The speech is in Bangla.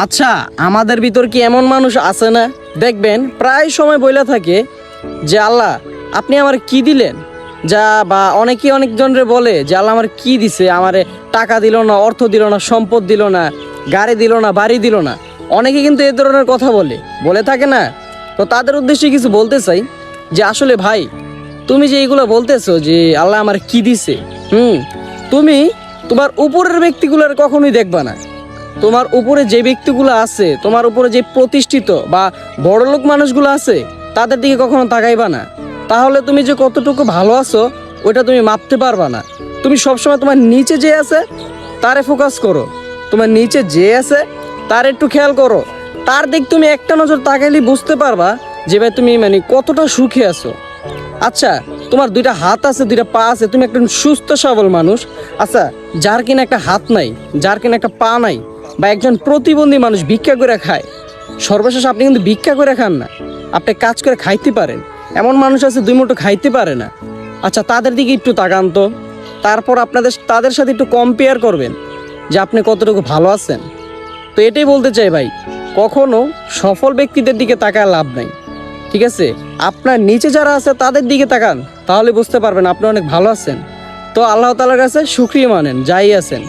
আচ্ছা, আমাদের ভিতর কি এমন মানুষ আছে না, দেখবেন প্রায় সময় বইলা থাকে যে আল্লাহ আপনি আমার কি দিলেন, যা বা অনেকজনরে বলে যে আল্লাহ আমার কি দিছে, আমারে টাকা দিল না, অর্থ দিল না, সম্পদ দিল না, গাড়ি দিল না, বাড়ি দিল না। অনেকে কিন্তু এই ধরনের কথা বলে থাকে না। তো তাদের উদ্দেশ্যে কিছু বলতে চাই যে আসলে ভাই, তুমি যে এইগুলো বলতেছো যে আল্লাহ আমার কি দিছে, তুমি তোমার উপরের ব্যক্তিগুলোর কখনোই দেখবা না। তোমার উপরে যে ব্যক্তিগুলো আছে, তোমার উপরে যে প্রতিষ্ঠিত বা বড়লোক মানুষগুলো আছে, তাদের দিকে কখনো তাকাইবা না। তাহলে তুমি যে কতটুকু ভালো আছো ওইটা তুমি মাপতে পারবা না। তুমি সবসময় তোমার নিচে যে আছে তারে ফোকাস করো, তোমার নিচে যে আছে তার একটু খেয়াল করো। তার দিক তুমি একটা নজর তাকাইলে বুঝতে পারবা যে ভাই তুমি মানে কতটা সুখে আছো। আচ্ছা, তোমার দুইটা হাত আছে, দুইটা পা আছে, তুমি একটা সুস্থ সবল মানুষ। আচ্ছা, যার কিনা একটা হাত নাই, যার কিনা একটা পা নাই, বা একজন প্রতিবন্ধী মানুষ ভিক্ষা করে খায়, সর্বশেষ আপনি কিন্তু ভিক্ষা করে খান না, আপনি কাজ করে খাইতে পারেন। এমন মানুষ আছে দুই মুঠো খাইতে পারে না। আচ্ছা, তাদের দিকে একটু তাকান তো, তারপর তাদের সাথে একটু কম্পেয়ার করবেন যে আপনি কতটুকু ভালো আছেন। তো এটাই বলতে চাই ভাই, কখনো সফল ব্যক্তিদের দিকে তাকায় লাভ নাই, ঠিক আছে? আপনার নিচে যারা আছে তাদের দিকে তাকান, তাহলে বুঝতে পারবেন আপনি অনেক ভালো আছেন। তো আল্লাহ তাআলার কাছে শুকরিয়া মানেন যাই আছেন।